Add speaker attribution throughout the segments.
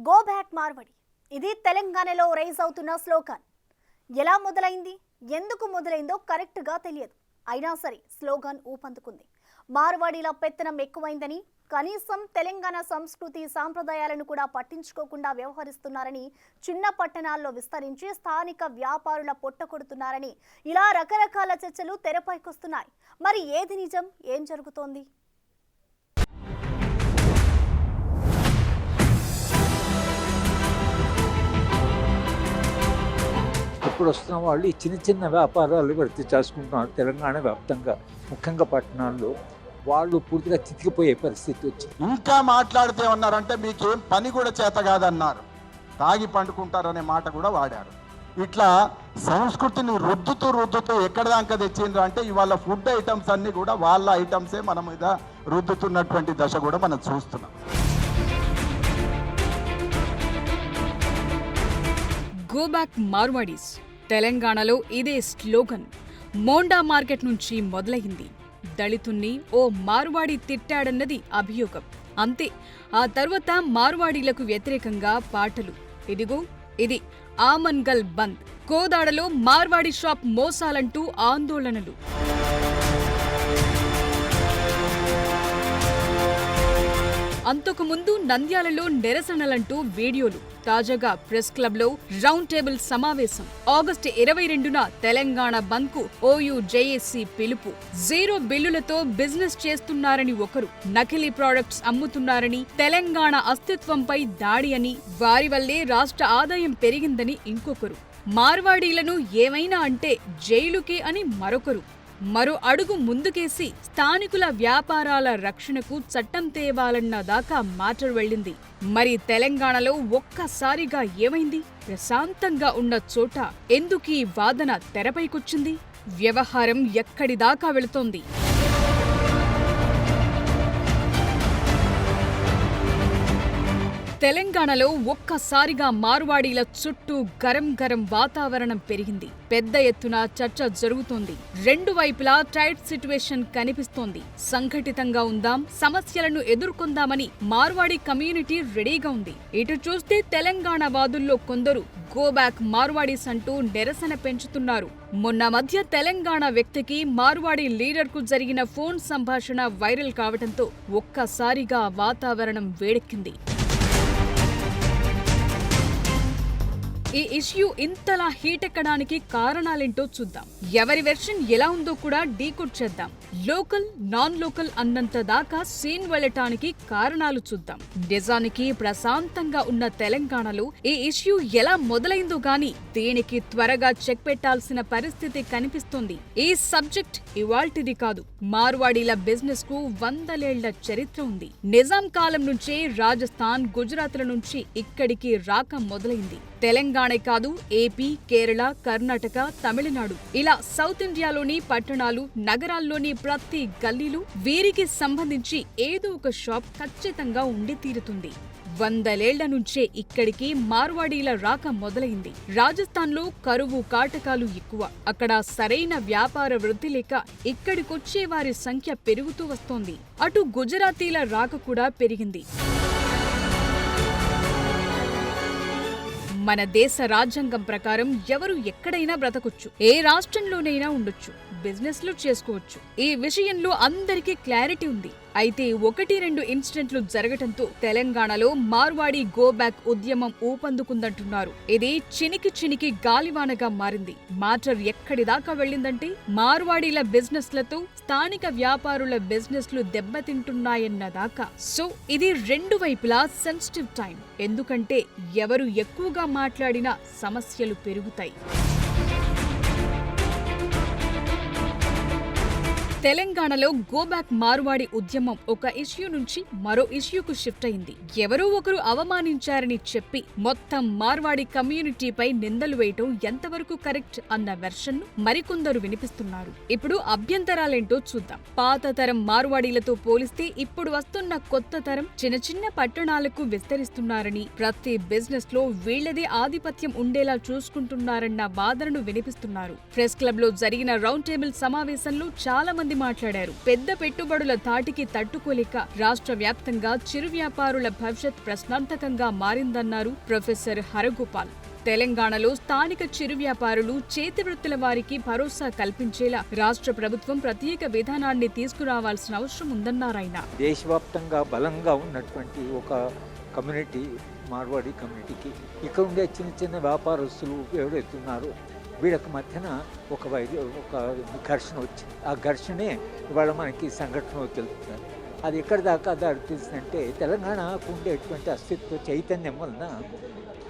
Speaker 1: Go back Marwadi ఇది తెలంగాణలో rise అవుతున్న స్లోగన్. ఎలా మొదలైంది, ఎందుకు మొదలైందో కరెక్ట్గా తెలియదు. అయినా సరే స్లోగన్ ఊపందుకుంది. మార్వాడీల పెత్తనం ఎక్కువైందని, కనీసం తెలంగాణ సంస్కృతి సాంప్రదాయాలను కూడా పట్టించుకోకుండా వ్యవహరిస్తున్నారని, చిన్న పట్టణాల్లో విస్తరించి స్థానిక వ్యాపారుల పొట్టకొడుతున్నారని ఇలా రకరకాల చర్చలు తెరపైకొస్తున్నాయి. మరి ఏది నిజం, ఏం జరుగుతోంది?
Speaker 2: ఇప్పుడు వస్తున్న వాళ్ళు ఈ చిన్న చిన్న వ్యాపారాలు వృత్తి చేసుకుంటున్నారు. తెలంగాణ వ్యాప్తంగా ముఖ్యంగా పట్టణాల్లో వాళ్ళు పూర్తిగా చితికిపోయే పరిస్థితి వచ్చింది.
Speaker 3: ఇంకా మాట్లాడితే ఉన్నారంటే మీకేం పని కూడా చేత కాదన్నారు, తాగి పండుకుంటారు అనే మాట కూడా వాడారు. ఇట్లా సంస్కృతిని రుద్దుతూ ఎక్కడ దాకా తెచ్చిండ్రు అంటే ఇవాళ ఫుడ్ ఐటమ్స్ అన్ని కూడా వాళ్ళ ఐటమ్సే మన మీద రుద్దుతున్నటువంటి దశ కూడా మనం చూస్తున్నాం.
Speaker 4: గో బ్యాక్ మార్వాడీస్ తెలంగాణలో ఇదే స్లోగన్ మోండా మార్కెట్ నుంచి మొదలైంది. దళితుణ్ణి ఓ మార్వాడి తిట్టాడన్నది అభియోగం. అంతే. ఆ తర్వాత మార్వాడీలకు వ్యతిరేకంగా పాటలు. ఇదిగో ఇది ఆమన్గల్ బంద్, కోదాడలో మార్వాడి షాప్ మోసాలంటూ ఆందోళనలు. అంతకుముందు నంద్యాలలో నిరసనలంటూ వీడియోలు. తాజాగా ప్రెస్ క్లబ్ లో రౌండ్ టేబుల్ సమావేశం. ఆగస్టు 22న తెలంగాణ బంద్ కు OUJSC పిలుపు. 0 బిల్లులతో బిజినెస్ చేస్తున్నారని ఒకరు, నకిలీ ప్రొడక్ట్స్ అమ్ముతున్నారని, తెలంగాణ అస్తిత్వంపై దాడి అని, వారి వల్లే రాష్ట్ర ఆదాయం పెరిగిందని ఇంకొకరు, మార్వాడీలను ఏమైనా అంటే జైలుకే అని మరొకరు. మరో అడుగు ముందుకేసి స్థానికుల వ్యాపారాల రక్షణకు చట్టం తేవాలన్న దాకా మ్యాటర్ వెళ్ళింది. మరి తెలంగాణలో ఒక్కసారిగా ఏమైంది? ప్రశాంతంగా ఉన్న చోట ఎందుకీ వాదన తెరపైకొచ్చింది? వ్యవహారం ఎక్కడిదాకా వెళుతోంది? తెలంగాణలో ఒక్కసారిగా మార్వాడీల చుట్టూ గరం వాతావరణం పెరిగింది. పెద్ద ఎత్తున చర్చ జరుగుతోంది. రెండు వైపులా టైట్ సిట్యుయేషన్ కనిపిస్తోంది. సంఘటితంగా ఉందాం, సమస్యలను ఎదుర్కొందామని మార్వాడీ కమ్యూనిటీ రెడీగా ఉంది. ఇటు చూస్తే తెలంగాణ వాదుల్లో కొందరు గో బ్యాక్ మార్వాడీస్ అంటూ నిరసన పెంచుతున్నారు. మొన్న మధ్య తెలంగాణ వ్యక్తికి మార్వాడీ లీడర్కు జరిగిన ఫోన్ సంభాషణ వైరల్ కావడంతో ఒక్కసారిగా వాతావరణం వేడెక్కింది. ఈ ఇష్యూ ఇంతలా హీటెక్కడానికి కారణాలేంటో చూద్దాం. ఎవరి వెర్షన్ ఎలా ఉందో కూడా డీకోడ్ చేద్దాం. లోకల్, నాన్ లోకల్ అన్నంత దాకా సీన్ వెళ్లటానికి కారణాలు చూద్దాం. నిజానికి ప్రశాంతంగా ఉన్న తెలంగాణలో ఈ ఇష్యూ ఎలా మొదలైందో గానీ దీనికి త్వరగా చెక్ పెట్టాల్సిన పరిస్థితి కనిపిస్తోంది. ఈ సబ్జెక్ట్ ఇవాల్టిది కాదు. మార్వాడీల బిజినెస్ కు 100 ఏళ్ల చరిత్ర ఉంది. నిజాం కాలం నుంచే రాజస్థాన్, గుజరాత్ల నుంచి ఇక్కడికి రాక మొదలైంది. తెలంగాణే కాదు, ఏపీ, కేరళ, కర్ణాటక, తమిళనాడు ఇలా సౌత్ ఇండియాలోని పట్టణాలు, నగరాల్లోని ప్రతి గల్లీలు వీరికి సంబంధించి ఏదో ఒక షాప్ ఖచ్చితంగా ఉండి తీరుతుంది. 100 ఏళ్ల నుంచే ఇక్కడికి మార్వాడీల రాక మొదలైంది. రాజస్థాన్లో కరువు కాటకాలు ఎక్కువ. అక్కడ సరైన వ్యాపార వృద్ధి లేక ఇక్కడికొచ్చే వారి సంఖ్య పెరుగుతూ వస్తోంది. అటు గుజరాతీల రాక కూడా పెరిగింది. మన దేశ రాజ్యాంగం ప్రకారం ఎవరు ఎక్కడైనా బ్రతకొచ్చు, ఏ రాష్ట్రంలోనైనా ఉండొచ్చు, బిజినెస్లు చేసుకోవచ్చు. ఈ విషయంలో అందరికీ క్లారిటీ ఉంది. అయితే 1-2 ఇన్సిడెంట్లు జరగటంతో తెలంగాణలో మార్వాడీ గో బ్యాక్ ఉద్యమం ఊపందుకుందంటున్నారు. ఇది చినికి గాలివానగా మారింది. మ్యాటర్ ఎక్కడిదాకా వెళ్ళిందంటే మార్వాడీల బిజినెస్లతో స్థానిక వ్యాపారుల బిజినెస్లు దెబ్బతింటున్నాయన్న దాకా. సో ఇది రెండు వైపులా సెన్సిటివ్ టైం. ఎందుకంటే ఎవరు ఎక్కువగా మాట్లాడినా సమస్యలు పెరుగుతాయి. తెలంగాణలో గో బ్యాక్ మార్వాడి ఉద్యమం ఒక ఇష్యూ నుంచి మరో ఇష్యూకు షిఫ్ట్ అయింది. ఎవరో ఒకరు అవమానించారని చెప్పి మొత్తం మార్వాడి కమ్యూనిటీపై నిందలు వేయటం ఎంతవరకు కరెక్ట్ అన్న వెర్షన్ ను మరికొందరు వినిపిస్తున్నారు. ఇప్పుడు అభ్యంతరాలేంటో చూద్దాం. పాత తరం మార్వాడీలతో పోలిస్తే ఇప్పుడు వస్తున్న కొత్త తరం చిన్న పట్టణాలకు విస్తరిస్తున్నారని, ప్రతి బిజినెస్ లో వీళ్లదే ఆధిపత్యం ఉండేలా చూసుకుంటున్నారన్న వాదనను వినిపిస్తున్నారు. ప్రెస్ క్లబ్ లో జరిగిన రౌండ్ టేబుల్ సమావేశంలో చాలా మంది మాట్లాడారు. పెద్ద పెట్టుబడుల తాటికి తట్టుకోలేక రాష్ట్ర వ్యాప్తంగా చిరు వ్యాపారుల భవిష్యత్ ప్రశ్నార్థకంగా మారిందన్నారు ప్రొఫెసర్ హరగోపాల్. తెలంగాణలో స్థానిక చిరు వ్యాపారులు, చేతివృత్తుల వారికి భరోసా కల్పించేలా రాష్ట్ర ప్రభుత్వం ప్రత్యేక విధానాన్ని తీసుకురావాల్సిన అవసరం ఉందన్నారాయన.
Speaker 2: దేశవ్యాప్తంగా బలంగా ఉన్నటువంటి ఒక కమ్యూనిటీ మార్వాడి కమ్యూనిటీకి ఇక్కడ ఉండే చిన్న చిన్న వ్యాపారస్తులు ఎవరైతున్నారో వీళ్ళకి మధ్యన ఒక ఘర్షణ వచ్చింది. ఆ ఘర్షణే ఇవాళ మనకి సంఘటనలో తెలుపుతున్నారు. అది ఎక్కడి దాకా దారి తీసిందంటే తెలంగాణకు ఉండేటువంటి అస్తిత్వ చైతన్యం వలన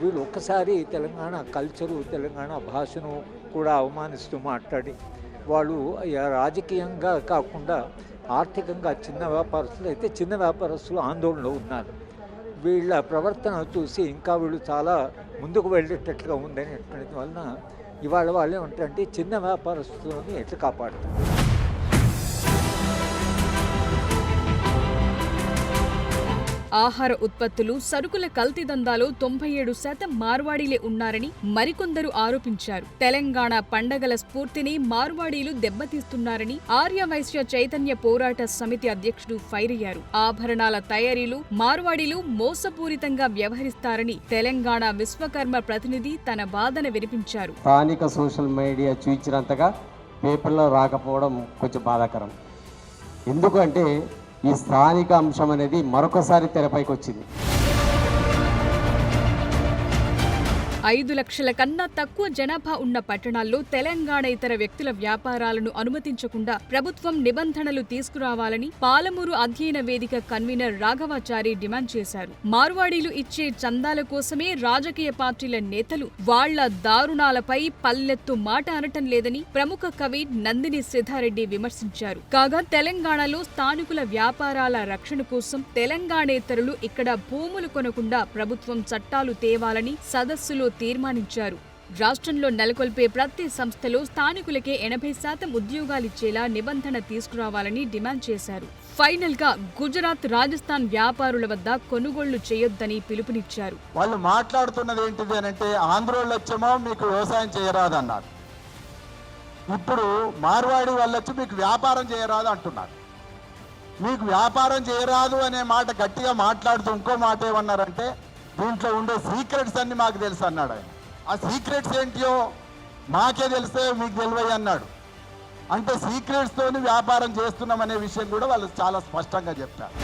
Speaker 2: వీళ్ళు ఒక్కసారి తెలంగాణ కల్చరు, తెలంగాణ భాషను కూడా అవమానిస్తూ మాట్లాడి వాళ్ళు రాజకీయంగా కాకుండా ఆర్థికంగా చిన్న వ్యాపారస్తులు అయితే చిన్న వ్యాపారస్తులు ఆందోళనలో ఉన్నారు. వీళ్ళ ప్రవర్తన చూసి ఇంకా వీళ్ళు చాలా ముందుకు వెళ్ళేటట్లుగా ఉందనేటువంటి వలన ఇవాళ వాళ్ళు ఏమంటారంటే చిన్న వ్యాపారస్తులని ఎట్లా కాపాడుతారు.
Speaker 4: ఆహార ఉత్పత్తులు, సరుకుల కల్తీ దందాలో 97% మార్వాడీలే ఉన్నారని మరికొందరు ఆరోపించారు. తెలంగాణ పండగల స్ఫూర్తిని మార్వాడీలు దెబ్బతీస్తున్నారని ఆర్యవైశ్య చైతన్య పోరాట సమితి అధ్యక్షుడు ఫైర్ అయ్యారు. ఆభరణాల తయారీలు మార్వాడీలు మోసపూరితంగా వ్యవహరిస్తారని తెలంగాణ విశ్వకర్మ ప్రతినిధి తన వాదన వినిపించారు.
Speaker 5: స్థానిక సోషల్ మీడియా చూపించినంతగా పేపర్లో రాకపోవడం కొంచెం బాధాకరం. ఎందుకంటే ఈ స్థానిక అంశం అనేది మరొకసారి తెరపైకి వచ్చింది.
Speaker 4: 5 లక్షల కన్నా తక్కువ జనాభా ఉన్న పట్టణాల్లో తెలంగాణ ఇతర వ్యక్తుల వ్యాపారాలను అనుమతించకుండా ప్రభుత్వం నిబంధనలు తీసుకురావాలని పాలమూరు అధ్యయన వేదిక కన్వీనర్ రాఘవాచారి డిమాండ్ చేశారు. మార్వాడీలు ఇచ్చే చందాల కోసమే రాజకీయ పార్టీల నేతలు వాళ్ల దారుణాలపై పల్లెత్తు మాట అనటం లేదని ప్రముఖ కవి నందిని సిద్ధారెడ్డి విమర్శించారు. కాగా తెలంగాణలో స్థానికుల వ్యాపారాల రక్షణ కోసం తెలంగాణేతరులు ఇక్కడ భూములు కొనకుండా ప్రభుత్వం చట్టాలు తేవాలని సదస్సులో తీర్మానించారు. రాష్ట్రంలో నెలకొల్పే ప్రతి సంస్థలో స్థానికులకే 80% ఉద్యోగాలిచ్చేలా నిబంధన తీసుకురావాలని డిమాండ్ చేశారు. ఫైనల్ గా గుజరాత్, రాజస్థాన్ వ్యాపారుల వద్ద కొనుగోళ్లు చేయొద్దని పిలుపునిచ్చారు.
Speaker 3: వాళ్ళు మాట్లాడుతున్నది ఏంటిది అని అంటే ఆంధ్రోళ్ళు వచ్చేమో మీకు వ్యవసాయం చేయరాదన్నారు, ఇప్పుడు మార్వాడి వాళ్ళు వచ్చి మీకు వ్యాపారం చేయరాదు అంటున్నారు. మీకు వ్యాపారం చేయరాదు అనే మాట గట్టిగా మాట్లాడుతూ ఇంకో మాట ఏమన్నారంటే దీంట్లో ఉండే సీక్రెట్స్ అన్ని మాకు తెలుసు అన్నాడు ఆయన. ఆ సీక్రెట్స్ ఏంటియో మాకే తెలిస్తే మీకు తెలివయ్యి అన్నాడు. అంటే సీక్రెట్స్తోని వ్యాపారం చేస్తున్నామనే విషయం కూడా వాళ్ళు చాలా స్పష్టంగా చెప్తారు.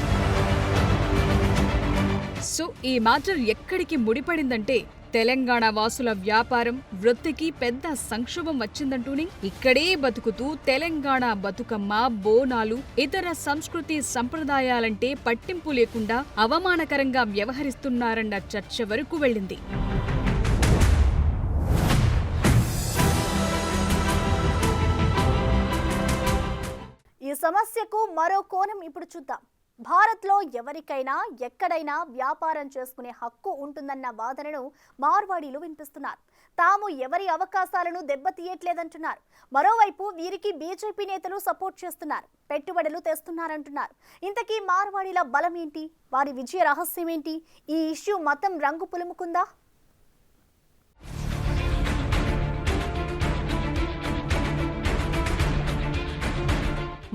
Speaker 4: సో ఈ మ్యాటర్ ఎక్కడికి ముడిపడిందంటే తెలంగాణ వాసుల వ్యాపారం, వృత్తికి పెద్ద సంక్షోభం వచ్చిందంటూనే ఇక్కడే బతుకుతూ తెలంగాణ బతుకమ్మ, బోనాలు, ఇతర సంస్కృతి సంప్రదాయాలంటే పట్టింపు లేకుండా అవమానకరంగా వ్యవహరిస్తున్నారన్న చర్చ వరకు వెళ్ళింది.
Speaker 1: ఈ సమస్యకు మరో కోణం ఇప్పుడు చూద్దాం. భారత్లో ఎవరికైనా ఎక్కడైనా వ్యాపారం చేసుకునే హక్కు ఉంటుందన్న వాదనను మార్వాడీలు వినిపిస్తున్నారు. తాము ఎవరి అవకాశాలను దెబ్బతీయట్లేదంటున్నారు. మరోవైపు వీరికి బీజేపీ నేతలు సపోర్ట్ చేస్తున్నారు, పెట్టుబడులు తెస్తున్నారంటున్నారు. ఇంతకీ మార్వాడీల బలం ఏంటి? వారి విజయ రహస్యం ఏంటి? ఈ ఇష్యూ మతం రంగు పులుముకుందా?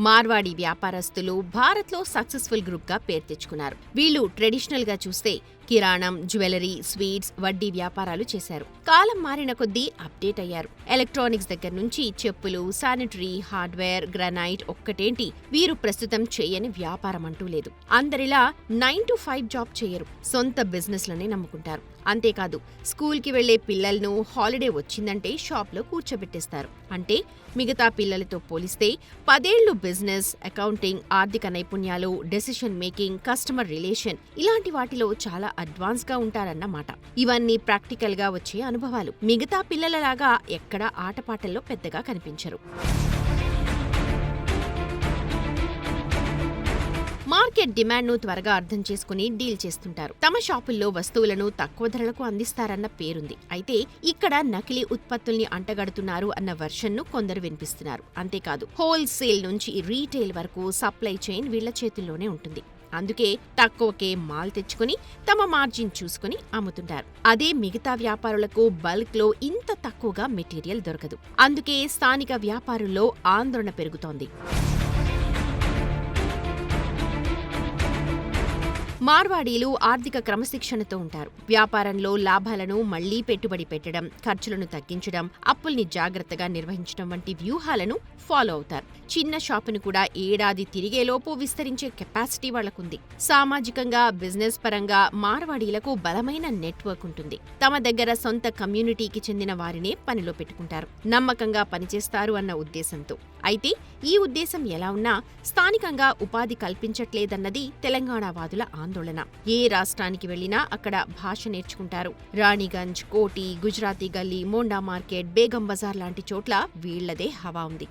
Speaker 6: మార్వాడి వ్యాపారస్తులు భారత్లో సక్సెస్ఫుల్ గ్రూప్గా పేరు తెచ్చుకున్నారు. వీళ్ళు ట్రెడిషనల్గా చూస్తే కిరాణం, జ్యువెలరీ, స్వీట్స్, వడ్డీ వ్యాపారాలు చేశారు. కాలం మారిన కొద్దీ అప్డేట్ అయ్యారు. ఎలక్ట్రానిక్స్ దగ్గర నుంచి చెప్పులు, శానిటరీ, హార్డ్వేర్, గ్రానైట్ ఒక్కటేంటి వీరు ప్రస్తుతం చేయని వ్యాపారం అంటూ లేదు. అందరిలా 9 to 5 జాబ్ చేయరు, సొంత బిజినెస్లనే నమ్ముకుంటారు. అంతేకాదు స్కూల్కి వెళ్లే పిల్లలను హాలిడే వచ్చిందంటే షాప్లో కూర్చోబెట్టేస్తారు. అంటే మిగతా పిల్లలతో పోలిస్తే 10 ఏళ్లు బిజినెస్, అకౌంటింగ్, ఆర్థిక నైపుణ్యాలు, డెసిషన్ మేకింగ్, కస్టమర్ రిలేషన్ ఇలాంటి వాటిలో చాలా అడ్వాన్స్ గా ఉంటారన్నమాట. ఇవన్నీ ప్రాక్టికల్ గా వచ్చే అనుభవాలు. మిగతా పిల్లలలాగా ఎక్కడా ఆటపాటల్లో పెద్దగా కనిపించరు. మార్కెట్ డిమాండ్ ను త్వరగా అర్థం చేసుకుని డీల్ చేస్తుంటారు. తమ షాపుల్లో వస్తువులను తక్కువ ధరలకు అందిస్తారన్న పేరుంది. అయితే ఇక్కడ నకిలీ ఉత్పత్తుల్ని అంటగడుతున్నారు అన్న వర్షన్ ను కొందరు వినిపిస్తున్నారు. అంతేకాదు హోల్సేల్ నుంచి రీటైల్ వరకు సప్లై చైన్ వీళ్ల చేతుల్లోనే ఉంటుంది. అందుకే తక్కువకే మాల్ తెచ్చుకుని తమ మార్జిన్ చూసుకుని అమ్ముతుంటారు. అదే మిగతా వ్యాపారులకు బల్క్ లో ఇంత తక్కువగా మెటీరియల్ దొరకదు. అందుకే స్థానిక వ్యాపారుల్లో ఆందోళన పెరుగుతోంది. మార్వాడీలు ఆర్థిక క్రమశిక్షణతో ఉంటారు. వ్యాపారంలో లాభాలను మళ్లీ పెట్టుబడి పెట్టడం, ఖర్చులను తగ్గించడం, అప్పుల్ని జాగ్రత్తగా నిర్వహించడం వంటి వ్యూహాలను ఫాలో అవుతారు. చిన్న షాపును కూడా ఏడాది తిరిగేలోపు విస్తరించే కెపాసిటీ వాళ్లకుంది. సామాజికంగా, బిజినెస్ పరంగా మార్వాడీలకు బలమైన నెట్వర్క్ ఉంటుంది. తమ దగ్గర సొంత కమ్యూనిటీకి చెందిన వారినే పనిలో పెట్టుకుంటారు. నమ్మకంగా పనిచేస్తారు అన్న ఉద్దేశంతో. అయితే ఈ ఉద్దేశం ఎలా ఉన్నా స్థానికంగా ఉపాధి కల్పించట్లేదన్నది తెలంగాణ వాదుల ఆందోళన. ఏ రాష్ట్రానికి వెళ్లినా అక్కడ భాష నేర్చుకుంటారు. రాణిగంజ్, కోటి, గుజరాతీ గల్లీ, మోండా మార్కెట్, బేగం బజార్ లాంటి చోట్ల వీళ్లదే హవా ఉంది.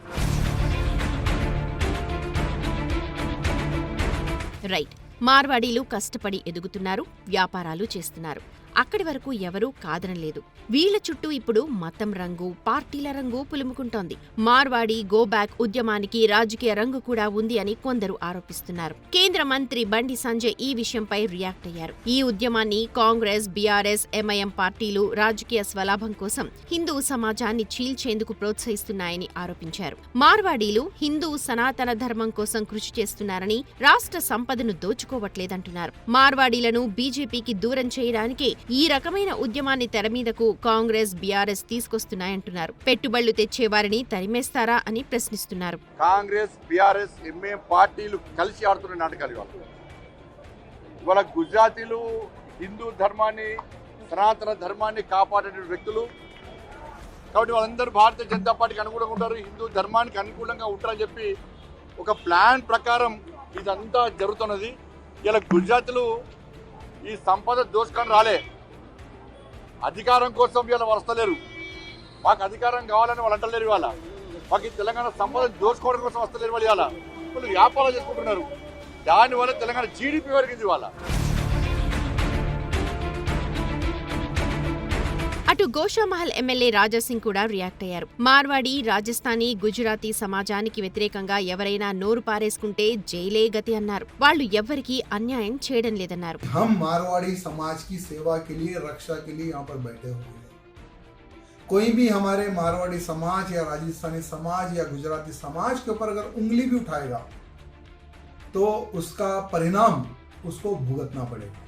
Speaker 6: రైట్, మార్వాడీలు కష్టపడి ఎదుగుతున్నారు, వ్యాపారాలు చేస్తున్నారు. అక్కడి వరకు ఎవరూ కాదనలేదు. వీళ్ల చుట్టూ ఇప్పుడు మతం రంగు, పార్టీల రంగు పులుముకుంటోంది. మార్వాడి గో బ్యాక్ ఉద్యమానికి రాజకీయ రంగు కూడా ఉంది అని కొందరు ఆరోపిస్తున్నారు. కేంద్ర మంత్రి బండి సంజయ్ ఈ విషయంపై రియాక్ట్ అయ్యారు. ఈ ఉద్యమాన్ని కాంగ్రెస్, బీఆర్ఎస్, ఎంఐఎం పార్టీలు రాజకీయ స్వలాభం కోసం హిందూ సమాజాన్ని చీల్చేందుకు ప్రోత్సహిస్తున్నాయని ఆరోపించారు. మార్వాడీలు హిందూ సనాతన ధర్మం కోసం కృషి చేస్తున్నారని, రాష్ట్ర సంపదను దోచుకోవట్లేదంటున్నారు. మార్వాడీలను బీజేపీకి దూరం చేయడానికే ఈ రకమైన ఉద్యమాన్ని తెరమీదకు కాంగ్రెస్, బీఆర్ఎస్ తీసుకొస్తున్నాయంటున్నారు. పెట్టుబడులు తెచ్చేవారిని తరిమేస్తారా అని ప్రశ్నిస్తున్నారు.
Speaker 7: కాంగ్రెస్, బీఆర్ఎస్, ఎంఐఎం పార్టీలు కలిసి ఆడుతున్న నాటకాలు ఇవాళ గుజరాతీలు హిందూ ధర్మాన్ని, సనాతన ధర్మాన్ని కాపాడే వ్యక్తులు కాబట్టి వాళ్ళందరూ భారతీయ జనతా పార్టీకి అనుకూలంగా ఉంటారు, హిందూ ధర్మానికి అనుకూలంగా ఉంటారని చెప్పి ఒక ప్లాన్ ప్రకారం ఇదంతా జరుగుతున్నది. ఇలా గుజరాతీలు ఈ సంపద దోచుకొని రాలే, అధికారం కోసం వీళ్ళు వస్తలేరు. మాకు అధికారం కావాలని వాళ్ళు అంటలేరు. ఇవాళ మాకు ఈ తెలంగాణ సంపద దోచుకోవడం కోసం వస్తలేరు. వాళ్ళు ఇవాళ వాళ్ళు వ్యాపారాలు చేసుకుంటున్నారు. దానివల్ల తెలంగాణ జీడిపి పెరిగింది ఇవాళ.
Speaker 6: అటు గోషామహల్ ఎమ్మెల్యే రాజాసింగ్ కూడా రియాక్ట్ అయ్యారు. మార్వాడి, రాజస్థానీ, గుజరాతీ సమాజానికి వ్యతిరేకంగా ఎవరైనా నోరు పారేసుకుంటే జైలే గతి అన్నారు. వాళ్లు ఎవ్వరికీ అన్యాయం చేయడం లేదన్నారు.
Speaker 8: हम मारवाड़ी समाज की सेवा के लिए, रक्षा के लिए यहाँ पर बैठे हुए हैं. कोई भी हमारे मारवाड़ी समाज या राजस्थानी समाज या गुजराती समाज के ऊपर अगर उंगली भी उठाएगा तो उसका परिणाम उसको भुगतना पड़ेगा.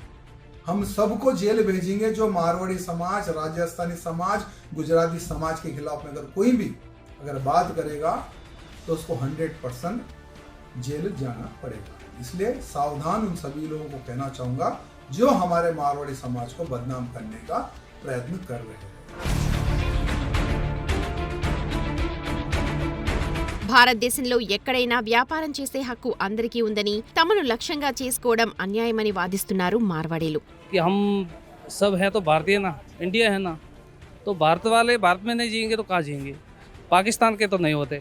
Speaker 8: हम सबको जेल भेजेंगे जो मारवाड़ी समाज, राजस्थानी समाज, गुजराती समाज के खिलाफ में अगर कोई भी बात करेगा तो उसको 100% जेल जाना पड़ेगा. इसलिए सावधान उन सभी लोगों को कहना चाहूंगा जो हमारे मारवाड़ी समाज को बदनाम करने का प्रयत्न कर रहे हैं.
Speaker 6: భారతదేశంలో ఎక్కడైనా వ్యాపారం చేసే హక్కు అందరికీ ఉందని, తమను లక్ష్యంగా చేసుకోవడం అన్యాయమని వాదిస్తున్నారు మార్వాడీలు.
Speaker 9: हम सब हैं तो भारतीय ना, इंडिया है ना, तो भारत वाले भारत में नहीं जिएंगे तो कहाँ जिएंगे? पाकिस्तान के तो नहीं होते.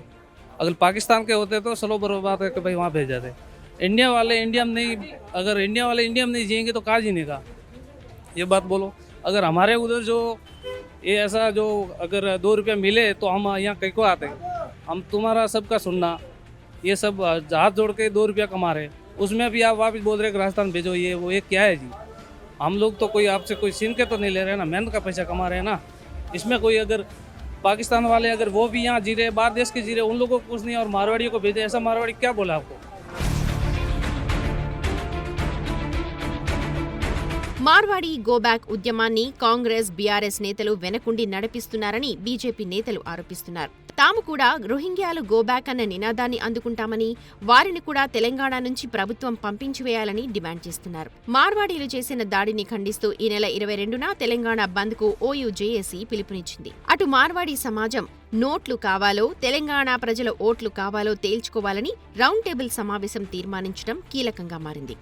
Speaker 9: अगर पाकिस्तान के होते तो चलो बराबर बात है कि भाई वहाँ भेज जाते. इंडिया वाले इंडिया में नहीं, अगर इंडिया वाले इंडिया में नहीं जिएंगे तो कहाँ जीने का? ये बात बोलो. अगर हमारे उधर जो ये ऐसा जो अगर 2 रुपया मिले तो हम यहाँ कहीं को आते. हम तुम्हारा सबका सुनना, ये सब हाथ जोड़ के 2 रुपया कमा रहे, उसमें भी आप वापस बोल रहे कि राजस्थान भेजो. ये वो ये क्या है जी? हम लोग तो कोई आपसे कोई छीन के तो नहीं ले रहे ना, मेहनत का पैसा कमा रहे हैं ना. इसमें कोई अगर पाकिस्तान वाले अगर वो भी यहाँ जी रहे, बाहर देश के जी रहे, उन लोगों को कुछ नहीं और मारवाड़ियों को भेजे, ऐसा मारवाड़ी क्या बोला आपको?
Speaker 6: మార్వాడి గోబ్యాక్ ఉద్యమాన్ని కాంగ్రెస్, బీఆర్ఎస్ నేతలు వెనకుండి నడిపిస్తున్నారని బీజేపీ నేతలు ఆరోపిస్తున్నారు. తాము కూడా రోహింగ్యాలు గోబ్యాక్ అన్న నినాదాన్ని అందుకుంటామని, వారిని కూడా తెలంగాణ నుంచి ప్రభుత్వం పంపించివేయాలని డిమాండ్ చేస్తున్నారు. మార్వాడీలు చేసిన దాడిని ఖండిస్తూ ఈ నెల 22న తెలంగాణ బంద్కు ఓయూజేఏసీ పిలుపునిచ్చింది. అటు మార్వాడీ సమాజం నోట్లు కావాలో, తెలంగాణ ప్రజల ఓట్లు కావాలో తేల్చుకోవాలని రౌండ్ టేబుల్ సమావేశం తీర్మానించడం కీలకంగా మారింది.